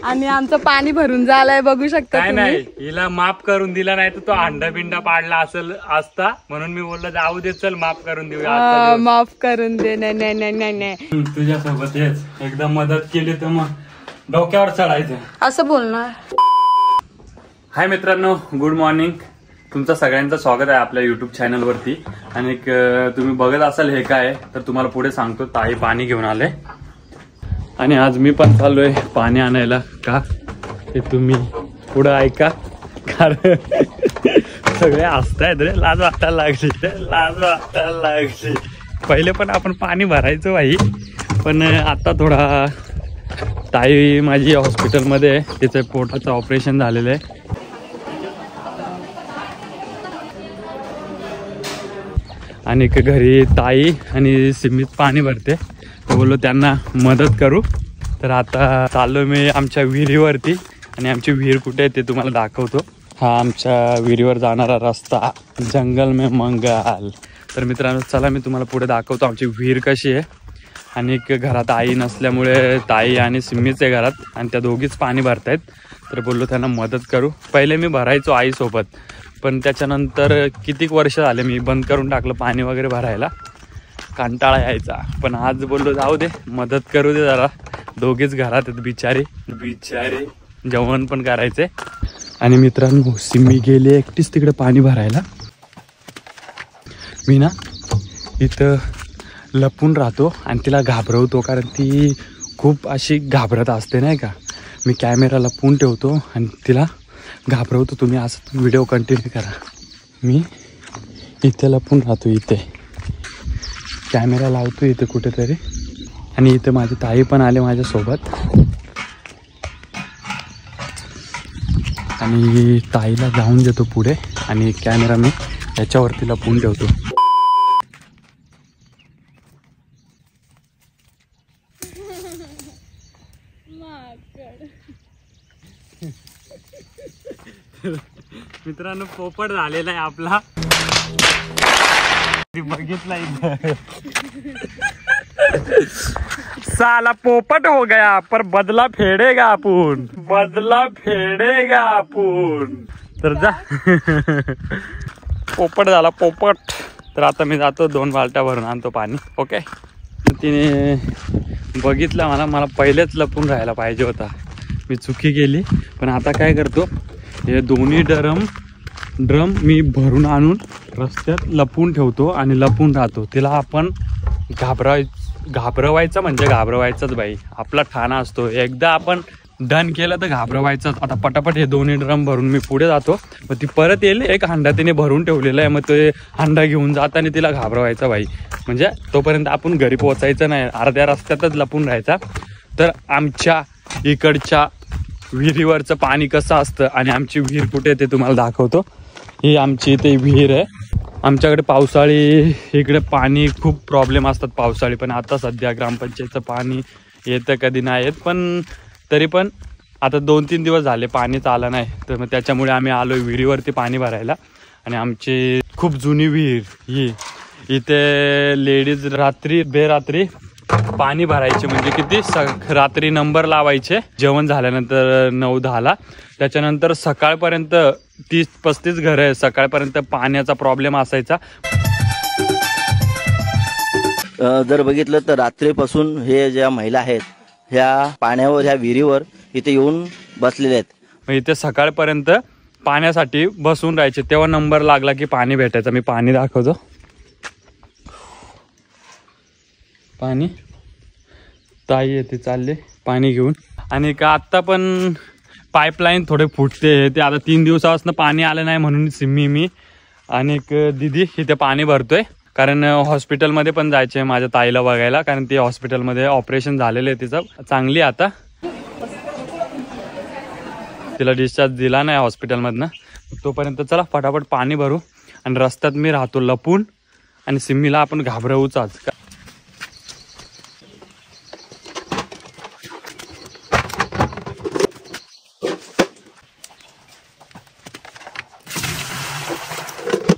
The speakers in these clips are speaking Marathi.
आणि आमचं पाणी भरून झालंय बघू शकता काय नाही, हिला माफ करून दिला नाही तर तो अंडा बिंडा पाडला असेल असता, म्हणून मी बोललो जाऊ दे, चल माफ करून देऊ. माफ करून दे. नाही नाही नाही नाही नाही, तुझ्यासोबत हेच एकदा मदत केली तर मग डोक्यावर चढायचं असं बोलणार. हाय मित्रांनो, गुड मॉर्निंग. तुमचं सगळ्यांचं स्वागत आहे आपल्या युट्यूब चॅनल वरती. आणि तुम्ही बघत असाल हे काय तर तुम्हाला पुढे सांगतो. ताई पाणी घेऊन आले आणि आज मी पण चाललोय पाणी आणायला. का ते तुम्ही पुढे ऐका, कारण सगळे हसतायत रे. लाज वाटायला लागली. पहिले पण आपण पाणी भरायचो भाई, पण आता थोडा ताई माझी हॉस्पिटलमध्ये आहे, तिचं पोटाचं ऑपरेशन झालेलं आहे. आणि घरी ताई आणि सिमीत पाणी भरते, तर बोललो त्यांना मदत करू. तर आता चाललो मी आमच्या विहिरीवरती, आणि आमची विहीर कुठे आहे ते तुम्हाला दाखवतो. हा आमच्या विहिरीवर जाणारा रस्ता, जंगल में मंगल. तर मित्रांनो चला मी तुम्हाला पुढे दाखवतो आमची विहीर कशी आहे. आणि घरात आई नसल्यामुळे ताई आणि सिम्मीच आहे घरात, आणि त्या दोघीच पाणी भरतायत. तर बोललो त्यांना मदत करू. पहिले मी भरायचो आईसोबत, पण त्याच्यानंतर कितीक वर्ष झाले मी बंद करून टाकलं पाणी वगैरे भरायला, कंटाळा यायचा. पण आज बोललो जाऊ दे, मदत करू दे जरा. दोघेच घरात आहेत बिचारे जेवण पण करायचे. आणि मित्रांनो सिम्मी गेली एकटीच तिकडे पाणी भरायला. मी ना इथं लपून राहतो आणि तिला घाबरवतो, कारण ती खूप अशी घाबरत असते नाही का. मी कॅमेरा लपून ठेवतो आणि तिला घाबरवतो. तुम्ही असं व्हिडिओ कंटिन्यू करा. मी इथे लपून राहतो, इथे कॅमेरा लावतो इथे कुठेतरी. आणि इथे माझी ताई पण आले माझ्यासोबत, आणि ताईला जाऊन देतो पुढे, आणि कॅमेरा मी याच्यावरती लपून ठेवतो. मित्रांनो पोपट झालेला आहे आपला, बघितला साला पोपट हो गया, पर बदला फेडेगा आपण. तर जा पोपट झाला पोपट. तर आता मी जातो 2 बालट्या भरून आणतो पाणी. ओके. तिने बघितलं मला पहिलेच लपून राहायला पाहिजे होता, मी चुकी केली. पण आता काय करतो, हे दोन्ही ड्रम मी भरून आणून रस्त्यात लपून ठेवतो आणि लपून राहतो. तिला आपण घाबरवायचं म्हणजे घाबरवायचंच बाई, आपला ठाणा असतो. एकदा आपण डन केलं तर घाबरवायचंच. आता पटापट हे दोन्ही ड्रम भरून मी पुढे जातो. मग ती परत येईल, एक हांडा तिने भरून ठेवलेला आहे, मग ते हांडा घेऊन जात आणि तिला घाबरवायचा बाई. म्हणजे तोपर्यंत आपण घरी पोहोचायचं नाही, अर्ध्या रस्त्यातच लपून राहायचा. तर आमच्या इकडच्या विहिरीवरचं पाणी कसं असतं आणि आमची विहीर कुठे ते तुम्हाला दाखवतो. ही आमची इथे विहीर आहे. आमच्याकडे पावसाळी इकडे पाणी खूप प्रॉब्लेम असतात पावसाळी, पण आता सध्या ग्रामपंचायतचं पाणी येतं कधी नाही येत. पण तरी पण आता 2-3 दिवस झाले पाणीच आलं नाही, तर मग त्याच्यामुळे आम्ही आलो विहिरीवरती पाणी भरायला. आणि आमची खूप जुनी विहीर ही, इथे लेडीज रात्री बेरात्री पाणी भरायचे. म्हणजे किती, रात्री नंबर लावायचे जेवण झाल्यानंतर 9-10ला. त्याच्यानंतर सकाळपर्यंत 30-35 घरं आहे, सकाळपर्यंत पाण्याचा प्रॉब्लेम असायचा. जर बघितलं तर रात्रीपासून हे ज्या महिला आहेत ह्या पाण्यावर, ह्या विहिरीवर इथे येऊन बसलेल्या आहेत. मग इथे सकाळपर्यंत पाण्यासाठी बसून राहायचे, तेव्हा नंबर लागला की पाणी भेटायचं. मी पाणी दाखवतो. पाणी ताई येते चालले पाणी घेऊन. आणि का आत्ता पण पाईपलाईन थोडे फुटते, ते आता 3 दिवसापासून पाणी आलं नाही, म्हणून सिम्मी मी आणि दिदी इथे पाणी भरतोय. कारण हॉस्पिटलमध्ये पण जायचे आहे माझ्या ताईला बघायला, कारण ती हॉस्पिटलमध्ये ऑपरेशन झालेलं आहे तिचं. चांगली आता, तिला डिस्चार्ज दिला नाही हॉस्पिटलमधनं. तोपर्यंत चला फटाफट पाणी भरू. आणि रस्त्यात मी राहतो लपून, आणि सिम्मीला आपण घाबरवूचाच.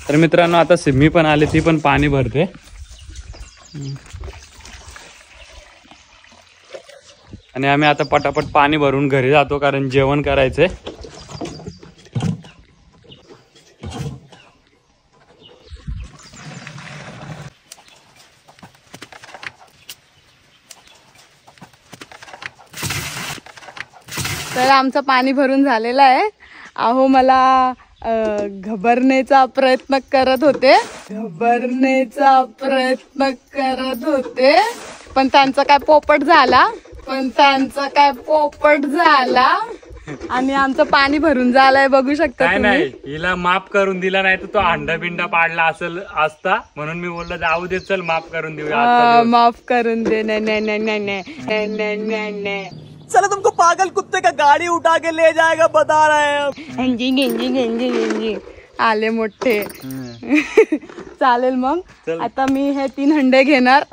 तर मित्रांनो आता सिम्मी पण आले, ती पण पाणी भरते. आणि आणि आम्ही आता पटापट पाणी भरून घरी जातो कारण जेवण करायचंय. तर आमचं पाणी भरून झालेलं आहे. अहो मला घबरण्याचा प्रयत्न करत होते पण त्यांचा काय पोपट झाला आणि आमचं पाणी भरून झालंय बघू शकता काय तुम्ही. नाही हिला माफ करून दिला नाही तर तो अंडा बिंडा पाडला असेल असता म्हणून मी बोललो जाऊ दे चल माफ करून देऊया. माफ करून दे. नाही. चलो तुमको पागल कुत्ते का गाड़ी उठा के ले जाएगा बता रहे हैं. गेंजी आले मोठे. चालेल मग आता मी हे 3 हंडे घेणार.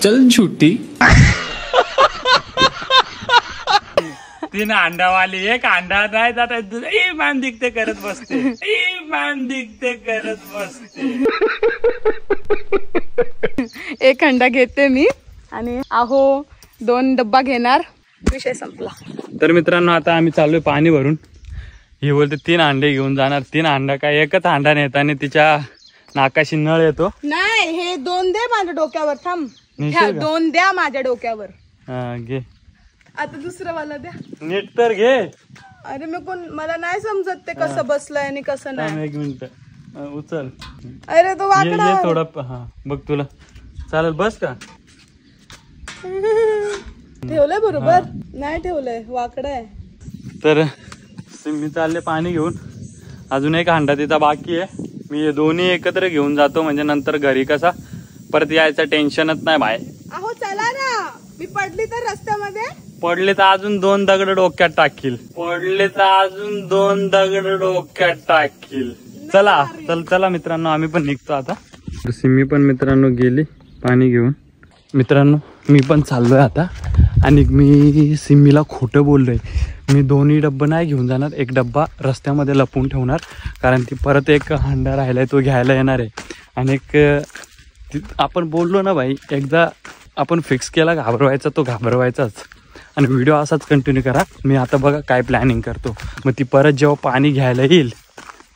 चल झूठी. 3 अंडावाली एक अंडा नाही जाता इमान दिखते करत बसते. एक हंडा घेते मी आणि अहो 2 डब्बा घेणार. विषय संपला. तर मित्रांनो आता आम्ही चाललोय पाणी भरून. ही बोलते 3 अंडे घेऊन जाणार. 3 अंडा काय एकच अंडा नेताना तिच्या नाकाशी नळ येतो. नाही हे 2 दे माझ्या डोक्यावर. थांब नेशील का? 2 द्या माझ्या डोक्यावर. हा घे आता दुसरं वाला द्या. नीट तर घे. अरे मला नाही समजत ते कसं बसलंय आणि कसं नाही. 1 मिनिट उचल. अरे तो वाकडा ये थोडा. हा बघ तुला चालेल बस का. ठेवलंय बरोबर. नाही ठेवलंय वाकडा आहे. तर मी चालले पाणी घेऊन. अजून एक अंडा तिचा बाकी आहे. मी हे दोन्ही एकत्र घेऊन जातो म्हणजे नंतर घरी कसा परत यायचं टेन्शनच नाही बाय. अहो चला ना. मी पडली तर रस्त्यामध्ये. पडले तर अजून 2 दगड डोक्यात टाकील. चला मित्रांनो आम्ही पण निघतो आता. सिम्मी पण मित्रांनो गेली पाणी घेऊन. मित्रांनो मी पण चाललोय आता आणि मी सिम्मीला खोटं बोललोय. मी 2 डब्बा नाही घेऊन जाणार. 1 डब्बा रस्त्यामध्ये लपवून ठेवणार कारण ती परत एक हंडा राहिलाय तो घ्यायला येणार आहे. आणि आपण बोललो ना भाई एकदा आपण फिक्स केला घाबरवायचा तो घाबरवायचाच. आणि व्हिडिओ असाच कंटिन्यू करा. मी आता बघा काय प्लॅनिंग करतो. मग ती परत जेव्हा पाणी घ्यायला येईल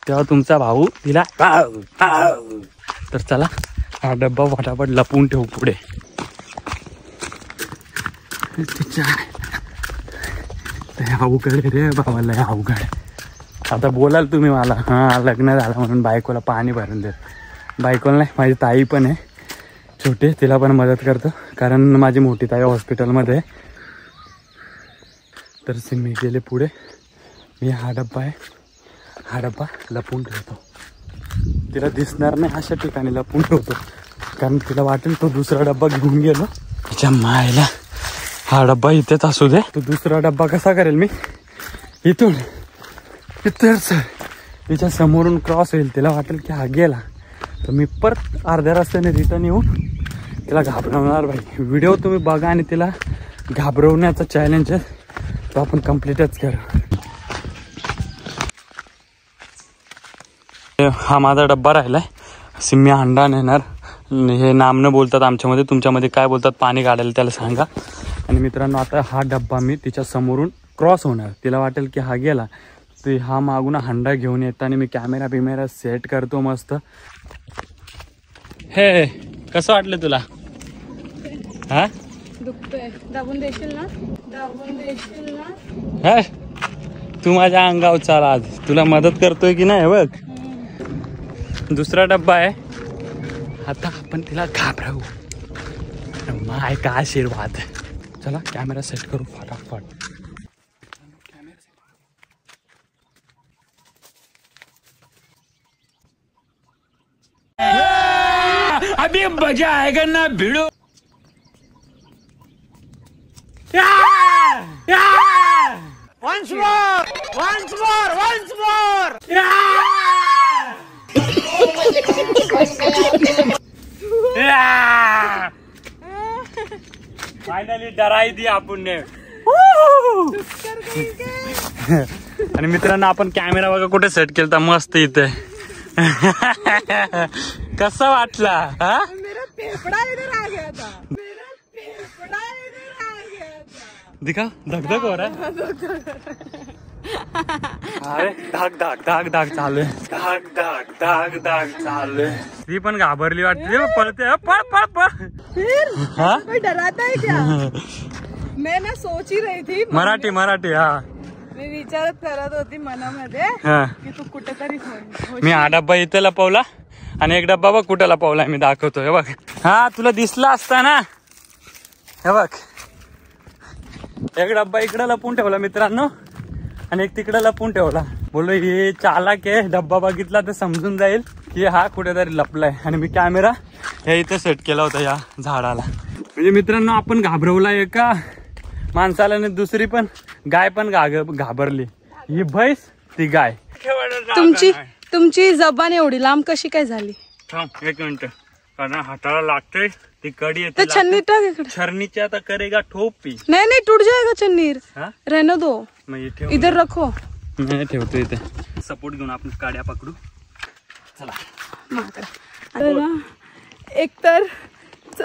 तेव्हा तुमचा भाऊ तिला तर चला हा डब्बा फटाफट लपवून ठेवू पुढे. अवघड रे भावाला अवघड. आता बोलाल तुम्ही मला हा लग्न झालं म्हणून बायकोला पाणी भरून देत. बायकोला नाही माझी ताई पण आहे छोटी तिला पण मदत करतो कारण माझी मोठी ताई हॉस्पिटलमध्ये आहे. तर सिम्मी गेले पुढे. मी हा डब्बा लपवून ठेवतो. तिला दिसणार नाही अशा ठिकाणी लपवून ठेवतो कारण तिला वाटेल तो दुसरा डब्बा घेऊन गेलो. तिच्या मायला हा डब्बा इथेच असू दे. तो दुसरा डब्बा कसा करेल मी इथून तिच्या समोरून क्रॉस होईल. तिला वाटेल की हा गेला तर मी परत अर्ध्या रस्त्याने रिटर्न येऊन तिला घाबरवणार. भाई व्हिडिओ तुम्ही बघा आणि तिला घाबरवण्याचा चॅलेंज आहे तो आपण कम्प्लीटच करू. हा माझा डब्बा राहिलाय. सिम्मी अंडा नेणार. हे नाम न बोलतात आमच्यामध्ये. तुमच्यामध्ये काय बोलतात पाणी काढायला त्याला सांगा. आणि मित्रांनो आता हा डब्बा मी तिच्या समोरून क्रॉस होणार. तिला वाटेल की हा गेला तर हा मागून हंडा घेऊन येताना मी कॅमेरा सेट करतो मस्त. हे कसं वाटलं तुला. हा दुखतोय. दाबून देशील ना. हा तू माझ्या अंगावर चाल आज. तुला मदत करतोय की नाही बघ. दुसरा डब्बा आहे. आता आपण तिला घाबरवू. माय का आशीर्वाद. चला कॅमेरा सेट करू फटाफट. अभी मजा आएगा ना भिड़ो. Once more. फायनली डराई दी आपण ने. आणि मित्रांनो आपण कॅमेरा बघा कुठे सेट केलता मस्त इथे. कसा वाटला. हा मेरा फेफड़ा इधर आ गया था. दिखा धगधग हो रहा है. अरे धाक धाक धाक धाक चालू आहे. धाक धाक धाक धाक चालू आहे. ती पण घाबरली वाटते. पळते पळ पळ पळ. कोई डराता है क्या? मैं ना सोच ही रही थी. मराठी मराठी. हा मी विचारत करत होती मनामध्ये हा. की तू कुठेतरी होईल. मी हा डब्बा इथं लपवला आणि एक डब्बा बघ कुठं लपवलाय मी दाखवतोय बघ. हा तुला दिसला असता ना. हे बघ एक डब्बा इकडं लपून ठेवला मित्रांनो आणि एक तिकडं लपून ठेवला. बोललो हे चालाक आहे. डब्बा बघितला तर समजून जाईल की हा कुठेतरी लपलाय. आणि मी कॅमेरा हे इथं सेट केला होता या झाडाला. म्हणजे मित्रांनो आपण घाबरवला एका माणसाला आणि दुसरी पण गाय पण घाबरली. ही म्हैस ती गाय. तुमची जबान एवढी लांब कशी काय झाली? थांब एक मिनिट. कारण हाताला लागतंय ती कडी येते. तो छन्नी टाक इकडे. छरणीच्या आता करेगा ठोपी. नहीं टूट जाएगा चन्नीर. हाँ? रहने दो. मग इधर रखो. मी ठेवतो इथे. सपोर्ट घेऊन आपण काड्या पकडू. चला अरे ना एक तर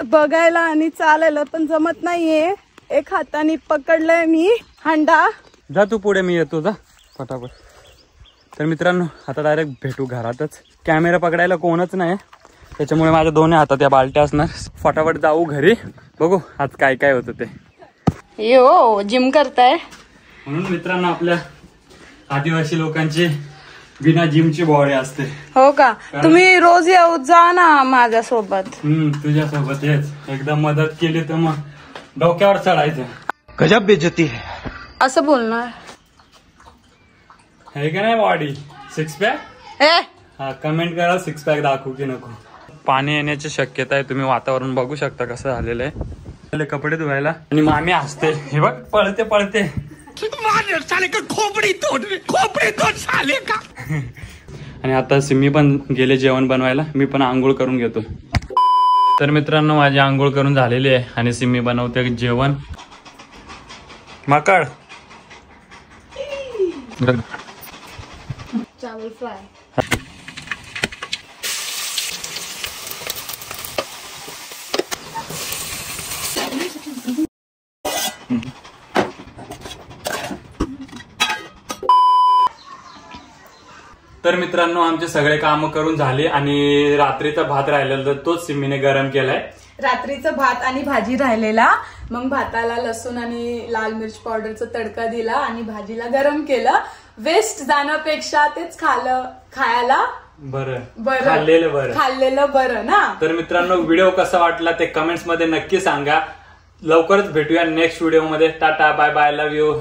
बघायला आणि चालायला पण जमत नाहीये. एक हाताने पकडलंय मी हांडा. जा तू पुढे मी येतो जा फटाफट. तर मित्रांनो आता डायरेक्ट भेटू घरातच. कॅमेरा पकडायला कोणच नाही त्याच्यामुळे माझ्या दोन्ही हातात या बालट्या असणार. फटाफट जाऊ घरी. बघू आज काय काय होतं ते. यो जिम करताय म्हणून मित्रांनो आपल्या आदिवासी लोकांची बिना जिमची बॉडी असते. हो का? तुम्ही रोज येऊ जा ना माझ्यासोबत. तुझ्यासोबत हेच एकदा मदत केली तर मग डोक्यावर चढायचं. गजब बेइज्जती है. असं बोलणार आहे का नाही बॉडी? Six pack. हा कमेंट करा सिक्स पॅक दाखवू की नको. पाणी येण्याची शक्यता आहे. तुम्ही वातावरण बघू शकता कसं झालेलं आहे. कपडे धुवायला आणि मामी असते. हे बघ पळते पळते. आणि आता सिमी पण गेले जेवण बनवायला. मी पण आंघोळ करून घेतो. तर मित्रांनो माझी आंघोळ करून झालेली आहे आणि सिमी बनवते जेवण. माकड चावल फ्राय. तर मित्रांनो आमचे सगळे काम करून झाले आणि रात्रीचा भात राहिलेला तर तोच सिमीने गरम केलाय. रात्रीचं भात आणि भाजी राहिलेला. मग भाताला लसूण आणि लाल मिरच पावडरचा तडका दिला आणि भाजीला गरम केलं. वेस्ट जाण्यापेक्षा तेच खायला बरं खाल्लेलं बरं ना. तर मित्रांनो व्हिडिओ कसा वाटला ते कमेंट्स मध्ये नक्की सांगा. लवकरच भेटूया नेक्स्ट व्हिडिओ मध्ये. Tata bye bye love you.